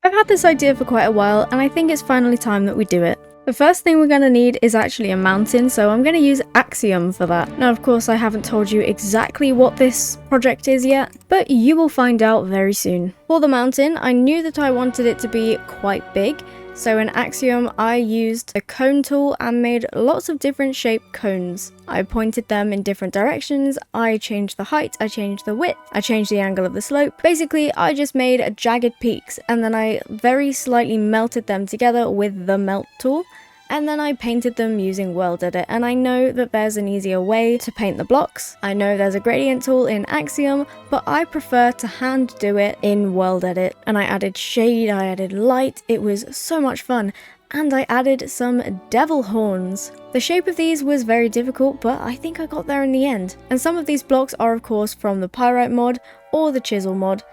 I've had this idea for quite a while, and I think it's finally time that we do it. The first thing we're going to need is actually a mountain, so I'm going to use Axiom for that. Now, of course, I haven't told you exactly what this project is yet, but you will find out very soon. For the mountain, I knew that I wanted it to be quite big, so in Axiom, I used a cone tool and made lots of different shaped cones. I pointed them in different directions, I changed the height, I changed the width, I changed the angle of the slope. Basically, I just made jagged peaks, and then I very slightly melted them together with the melt tool. And then I painted them using World Edit, and I know that there's an easier way to paint the blocks. I know there's a gradient tool in Axiom, but I prefer to hand do it in World Edit. And I added shade, I added light, it was so much fun. And I added some devil horns. The shape of these was very difficult, but I think I got there in the end. And some of these blocks are of course from the Pyrite mod or the Chisel mod.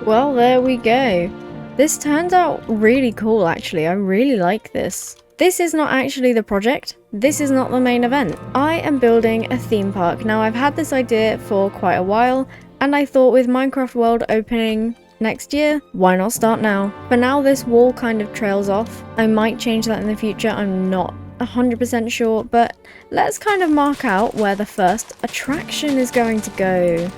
Well, there we go. This turned out really cool actually, I really like this. This is not actually the project, this is not the main event. I am building a theme park. Now I've had this idea for quite a while, and I thought with Minecraft World opening next year, why not start now? For now this wall kind of trails off. I might change that in the future, I'm not 100% sure, but let's kind of mark out where the first attraction is going to go.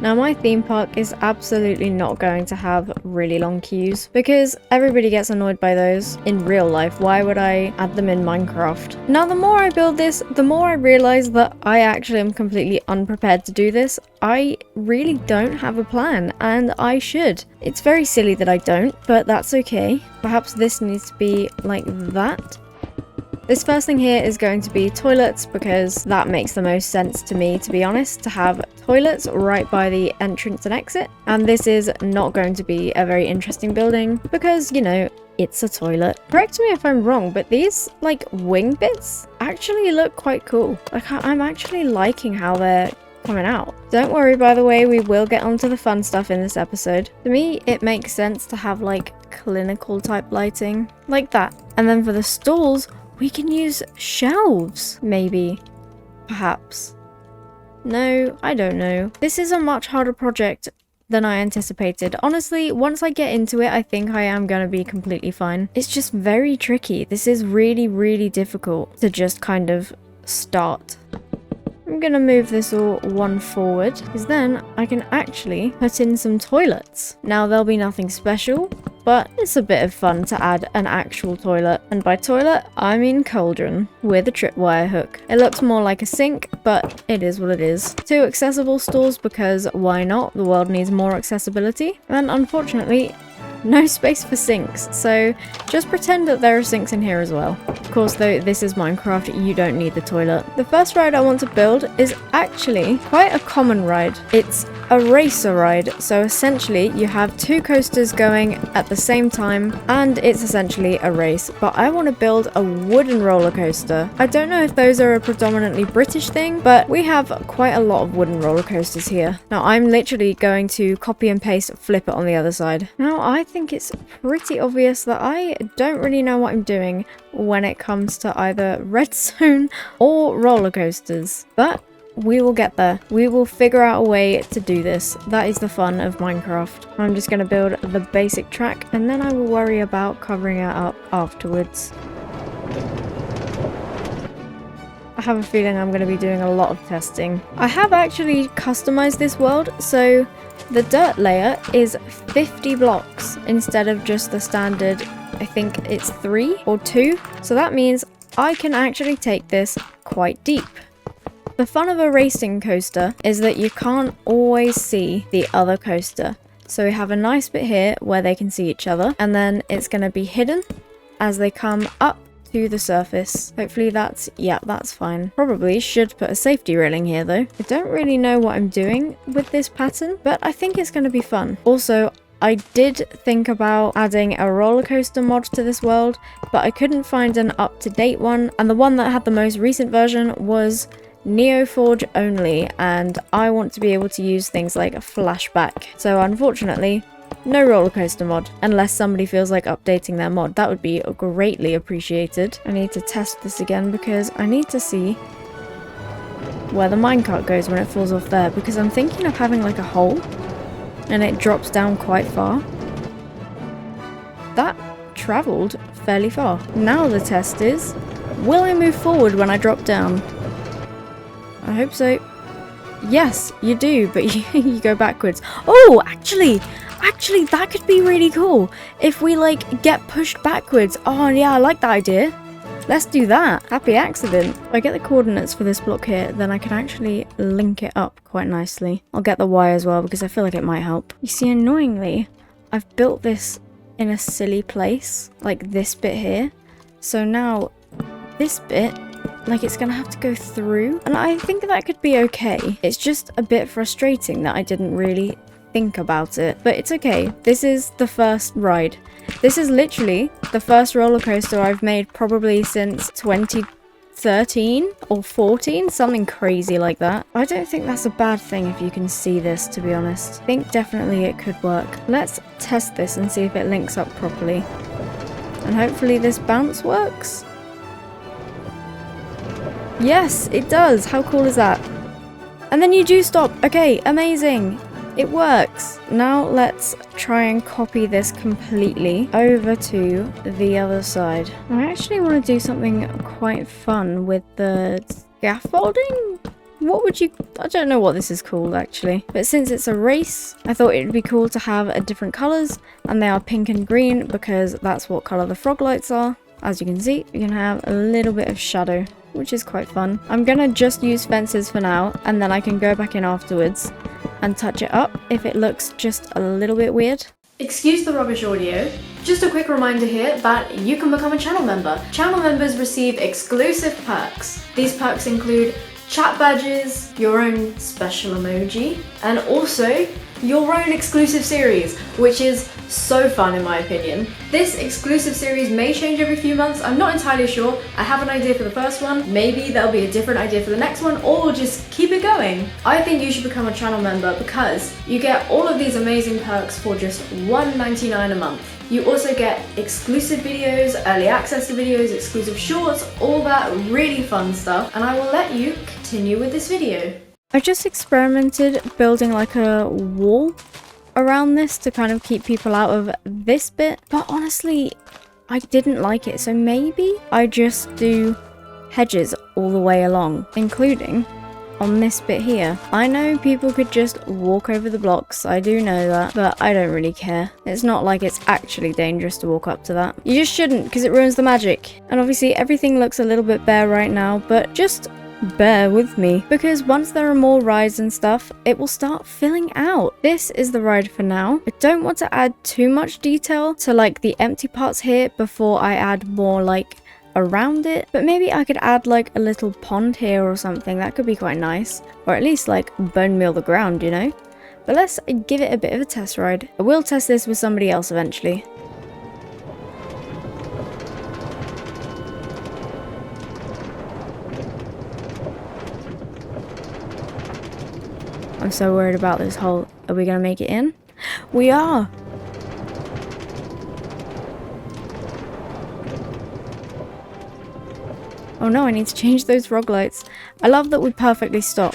Now my theme park is absolutely not going to have really long queues because everybody gets annoyed by those in real life. Why would I add them in Minecraft? Now the more I build this, the more I realize that I actually am completely unprepared to do this. I really don't have a plan, and I should. It's very silly that I don't, but that's okay. Perhaps this needs to be like that. This first thing here is going to be toilets because that makes the most sense to me, to be honest, to have toilets right by the entrance and exit. And this is not going to be a very interesting building because, you know, it's a toilet. Correct me if I'm wrong, but these like wing bits actually look quite cool. Like I'm actually liking how they're coming out. Don't worry, by the way, we will get onto the fun stuff in this episode. To me, it makes sense to have like clinical type lighting like that. And then for the stalls, we can use shelves, maybe. Perhaps. No, I don't know. This is a much harder project than I anticipated. Honestly, once I get into it, I think I am going to be completely fine. It's just very tricky. This is really, really difficult to just kind of start. I'm gonna move this all one forward, because then I can actually put in some toilets. Now there'll be nothing special, but it's a bit of fun to add an actual toilet. And by toilet, I mean cauldron with a tripwire hook. It looks more like a sink, but it is what it is. 2 accessible stalls because why not? The world needs more accessibility. And unfortunately, no space for sinks, so just pretend that there are sinks in here as well. Of course, though, this is Minecraft, you don't need the toilet. The first ride I want to build is actually quite a common ride. It's a racer ride, so essentially you have 2 coasters going at the same time, and it's essentially a race. But I want to build a wooden roller coaster. I don't know if those are a predominantly British thing, but we have quite a lot of wooden roller coasters here. Now I'm literally going to copy and paste, flip it on the other side. Now I think it's pretty obvious that I don't really know what I'm doing when it comes to either redstone or roller coasters, but we will get there. We will figure out a way to do this. That is the fun of Minecraft. I'm just going to build the basic track and then I will worry about covering it up afterwards. I have a feeling I'm going to be doing a lot of testing. I have actually customized this world, so the dirt layer is 50 blocks instead of just the standard, I think it's 3 or 2. So that means I can actually take this quite deep. The fun of a racing coaster is that you can't always see the other coaster. So we have a nice bit here where they can see each other, and then it's going to be hidden as they come up to the surface. Hopefully that's fine. Probably should put a safety railing here though. I don't really know what I'm doing with this pattern, but I think it's going to be fun. Also, I did think about adding a roller coaster mod to this world, but I couldn't find an up-to-date one, and the one that had the most recent version was NeoForge only, and I want to be able to use things like a flashback. So unfortunately, no roller coaster mod, unless somebody feels like updating their mod. That would be greatly appreciated. I need to test this again because I need to see where the minecart goes when it falls off there, because I'm thinking of having like a hole and it drops down quite far. That travelled fairly far. Now the test is, will I move forward when I drop down? I hope so. Yes, you do, but you go backwards. Oh, actually, that could be really cool. If we, like, get pushed backwards. Oh, yeah, I like that idea. Let's do that. Happy accident. If I get the coordinates for this block here, then I can actually link it up quite nicely. I'll get the Y as well, because I feel like it might help. You see, annoyingly, I've built this in a silly place, like this bit here. So now, this bit, like, it's gonna have to go through, and I think that could be okay. It's just a bit frustrating that I didn't really think about it, but it's okay. This is the first ride. This is literally the first roller coaster I've made probably since 2013 or 14, something crazy like that. I don't think that's a bad thing if you can see this, to be honest. I think definitely it could work. Let's test this and see if it links up properly. And hopefully this bounce works. Yes, it does. How cool is that? And then you do stop. Okay, amazing. It works. Now let's try and copy this completely over to the other side. I actually want to do something quite fun with the scaffolding. What would you... I don't know what this is called actually. But since it's a race, I thought it would be cool to have different colours. And they are pink and green because that's what colour the frog lights are. As you can see, you can have a little bit of shadow, which is quite fun. I'm gonna just use fences for now, and then I can go back in afterwards and touch it up if it looks just a little bit weird. Excuse the rubbish audio. Just a quick reminder here that you can become a channel member. Channel members receive exclusive perks. These perks include chat badges, your own special emoji, and also your own exclusive series, which is so fun in my opinion. This exclusive series may change every few months, I'm not entirely sure. I have an idea for the first one, maybe there'll be a different idea for the next one, or we'll just keep it going. I think you should become a channel member because you get all of these amazing perks for just $1.99 a month. You also get exclusive videos, early access to videos, exclusive shorts, all that really fun stuff, and I will let you continue with this video. I just experimented building like a wall around this to kind of keep people out of this bit, but honestly, I didn't like it, so maybe I just do hedges all the way along, including on this bit here. I know people could just walk over the blocks, I do know that, but I don't really care. It's not like it's actually dangerous to walk up to that. You just shouldn't, because it ruins the magic. And obviously everything looks a little bit bare right now, but just bear with me, because once there are more rides and stuff, it will start filling out. This is the ride for now. I don't want to add too much detail to like the empty parts here before I add more like around it, but maybe I could add like a little pond here or something. That could be quite nice, or at least like bone meal the ground, you know. But let's give it a bit of a test ride. I will test this with somebody else eventually. I'm so worried about this hole. Are we gonna make it in? We are! Oh no, I need to change those frog lights. I love that we perfectly stop.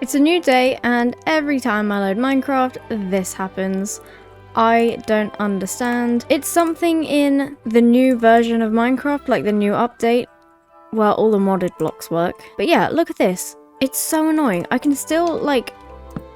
It's a new day, and every time I load Minecraft, this happens. I don't understand. It's something in the new version of Minecraft, like the new update. Well, all the modded blocks work. But yeah, look at this. It's so annoying. I can still, like,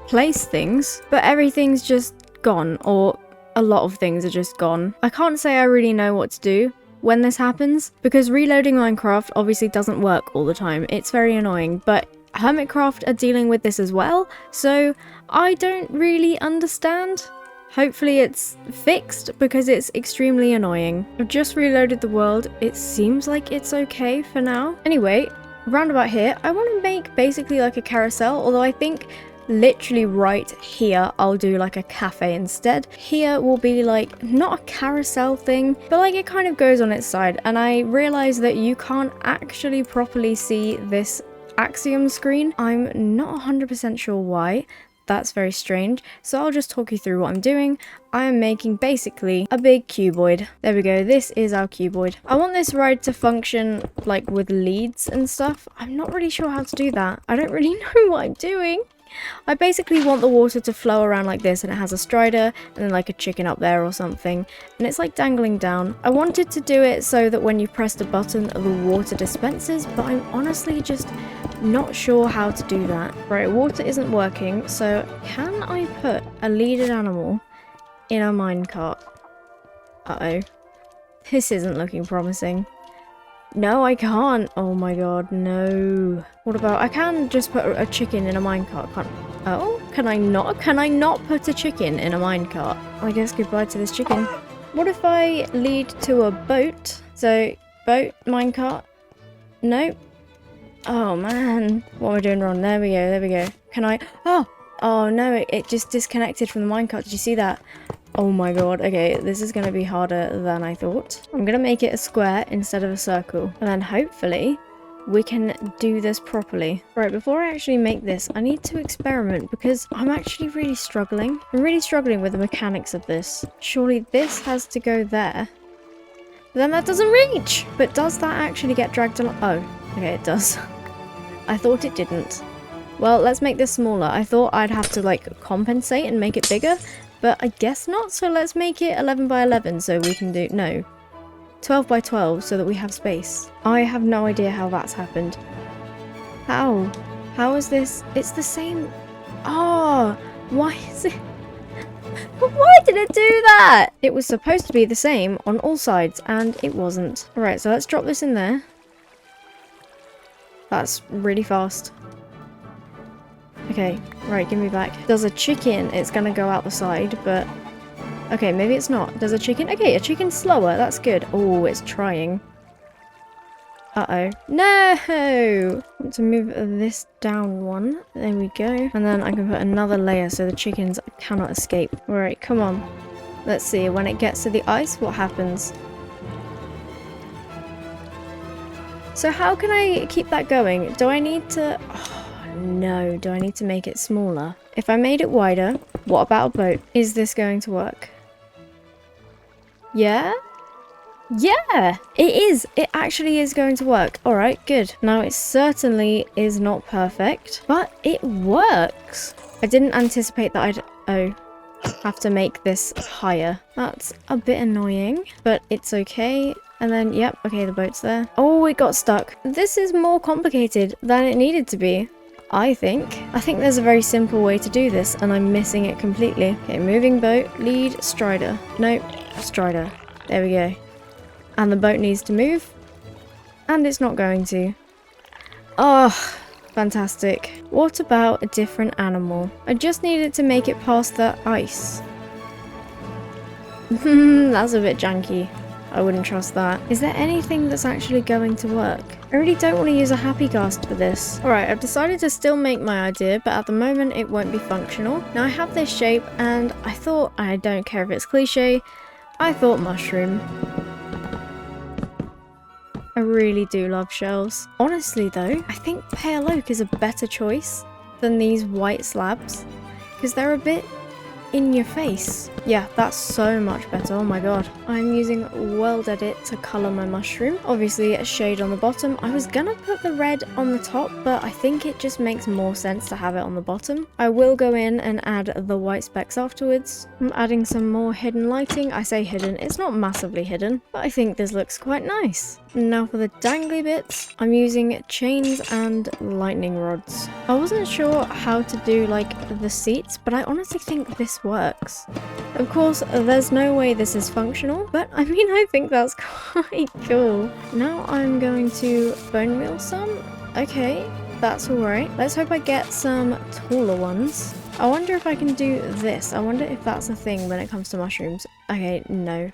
place things, but everything's just gone, or a lot of things are just gone. I can't say I really know what to do when this happens, because reloading Minecraft obviously doesn't work all the time. It's very annoying, but Hermitcraft are dealing with this as well, so I don't really understand. Hopefully it's fixed, because it's extremely annoying. I've just reloaded the world. It seems like it's okay for now. Anyway, round about here, I want to make basically like a carousel, although I think literally right here, I'll do like a cafe instead. Here will be like, not a carousel thing, but like it kind of goes on its side. And I realized that you can't actually properly see this Axiom screen. I'm not 100% sure why. That's very strange. So I'll just talk you through what I'm doing. I am making basically a big cuboid. There we go. This is our cuboid. I want this ride to function like with leads and stuff. I'm not really sure how to do that. I don't really know what I'm doing. I basically want the water to flow around like this, and it has a strider and then like a chicken up there or something, and it's like dangling down. I wanted to do it so that when you press the button the water dispenses, but I'm honestly just not sure how to do that. Right, water isn't working, so can I put a leaded animal in a minecart? Uh-oh. This isn't looking promising. No, I can't. Oh my god, no. What about, I can just put a chicken in a minecart, can't, oh, can I not? Can I not put a chicken in a minecart? I guess goodbye to this chicken. What if I lead to a boat? So, boat, minecart. Nope. Oh man, what am I doing wrong? There we go, there we go. Can I, oh no, it just disconnected from the minecart. Did you see that? Oh my god, okay, this is going to be harder than I thought. I'm going to make it a square instead of a circle. And then hopefully we can do this properly. Right, before I actually make this, I need to experiment because I'm actually really struggling. I'm really struggling with the mechanics of this. Surely this has to go there. But then that doesn't reach! But does that actually get dragged along? Oh, okay, it does. I thought it didn't. Well, let's make this smaller. I thought I'd have to like compensate and make it bigger. But I guess not, so let's make it 11 by 11 so we can do, no, 12 by 12 so that we have space. I have no idea how that's happened. How? How is this? It's the same. Oh, why is it? Why did it do that? It was supposed to be the same on all sides and it wasn't. Alright, so let's drop this in there. That's really fast. Okay, right, give me back. Does a chicken, it's gonna go out the side, but... Okay, maybe it's not. Does a chicken? Okay, a chicken's slower, that's good. Oh, it's trying. Uh-oh. No! I want to move this down one. There we go. And then I can put another layer so the chickens cannot escape. Alright, come on. Let's see, when it gets to the ice, what happens? So how can I keep that going? Do I need to... Oh. No, do I need to make it smaller? If I made it wider, what about a boat? Is this going to work? Yeah? Yeah, it is. It actually is going to work. All right, good. Now, it certainly is not perfect, but it works. I didn't anticipate that I'd, have to make this higher. That's a bit annoying, but it's okay. And then, yep, okay, the boat's there. Oh, it got stuck. This is more complicated than it needed to be. I think there's a very simple way to do this, and I'm missing it completely. Okay, moving boat, lead, strider. Nope, strider. There we go. And the boat needs to move. And it's not going to. Oh, fantastic. What about a different animal? I just needed to make it past the ice. That's a bit janky. I wouldn't trust that. Is there anything that's actually going to work? I really don't want to use a happy cast for this. Alright, I've decided to still make my idea, but at the moment it won't be functional. Now I have this shape and I thought, I don't care if it's cliche, I thought mushroom. I really do love shells. Honestly though, I think pale oak is a better choice than these white slabs because they're a bit in your face. Yeah, that's so much better. Oh my god. I'm using World Edit to colour my mushroom. Obviously a shade on the bottom. I was gonna put the red on the top, but I think it just makes more sense to have it on the bottom. I will go in and add the white specks afterwards. I'm adding some more hidden lighting. I say hidden, it's not massively hidden, but I think this looks quite nice. Now for the dangly bits, I'm using chains and lightning rods. I wasn't sure how to do like the seats, but I honestly think this works. Of course, there's no way this is functional, but I mean, I think that's quite cool. Now I'm going to bone meal some. Okay, that's alright. Let's hope I get some taller ones. I wonder if I can do this. I wonder if that's a thing when it comes to mushrooms. Okay, no.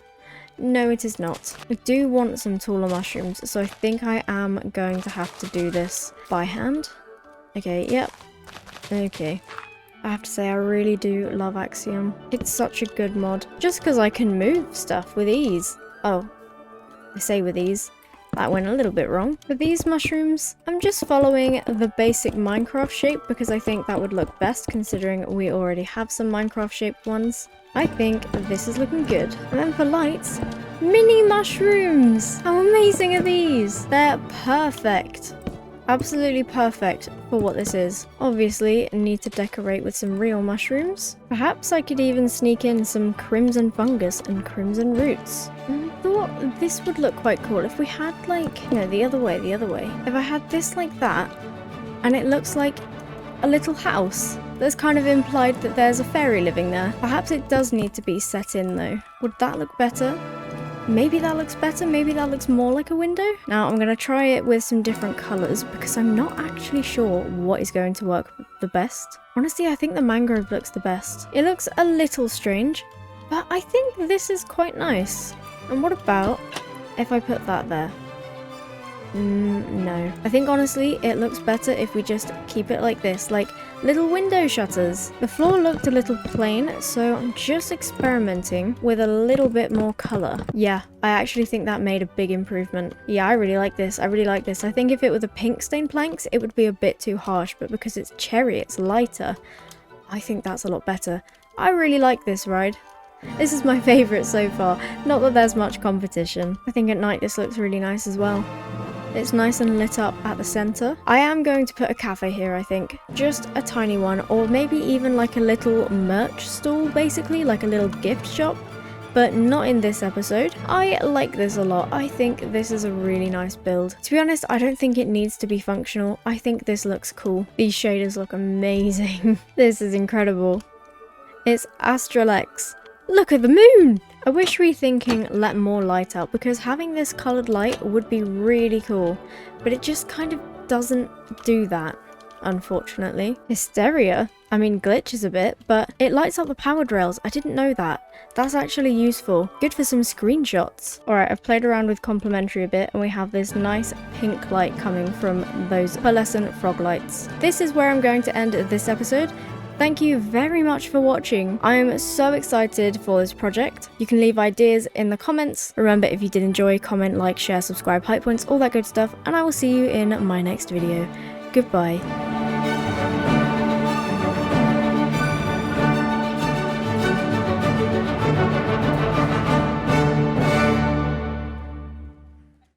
No, it is not. I do want some taller mushrooms, so I think I am going to have to do this by hand. Okay, yep. Okay. I have to say, I really do love Axiom. It's such a good mod. Just because I can move stuff with ease. Oh, I say with ease. That went a little bit wrong. For these mushrooms, I'm just following the basic Minecraft shape because I think that would look best considering we already have some Minecraft shaped ones. I think this is looking good. And then for lights, mini mushrooms! How amazing are these? They're perfect. Absolutely perfect for what this is. Obviously, need to decorate with some real mushrooms. Perhaps I could even sneak in some crimson fungus and crimson roots. I thought this would look quite cool if we had like, no, the other way. If I had this like that, and it looks like a little house. That's kind of implied that there's a fairy living there. Perhaps it does need to be set in though. Would that look better? Maybe that looks better, maybe that looks more like a window. Now I'm going to try it with some different colours because I'm not actually sure what is going to work the best. Honestly, I think the mangrove looks the best. It looks a little strange, but I think this is quite nice. And what about if I put that there? No. I think honestly it looks better if we just keep it like this, like little window shutters. The floor looked a little plain, so I'm just experimenting with a little bit more colour. Yeah, I actually think that made a big improvement. Yeah, I really like this. I think if it were the pink stained planks, it would be a bit too harsh, but because it's cherry, it's lighter. I think that's a lot better. I really like this ride. This is my favourite so far. Not that there's much competition. I think at night this looks really nice as well. It's nice and lit up at the centre. I am going to put a cafe here, I think. Just a tiny one, or maybe even like a little merch stall, basically, like a little gift shop. But not in this episode. I like this a lot. I think this is a really nice build. To be honest, I don't think it needs to be functional. I think this looks cool. These shaders look amazing. This is incredible. It's Astralex. Look at the moon! I wish Rethinking let more light out because having this coloured light would be really cool, but it just kind of doesn't do that, unfortunately. Hysteria? I mean, glitches a bit, but it lights up the powered rails. I didn't know that. That's actually useful. Good for some screenshots. Alright, I've played around with complementary a bit and we have this nice pink light coming from those pearlescent frog lights. This is where I'm going to end this episode. Thank you very much for watching. I'm so excited for this project. You can leave ideas in the comments. Remember, if you did enjoy, comment, like, share, subscribe, hype points, all that good stuff, and I will see you in my next video. Goodbye.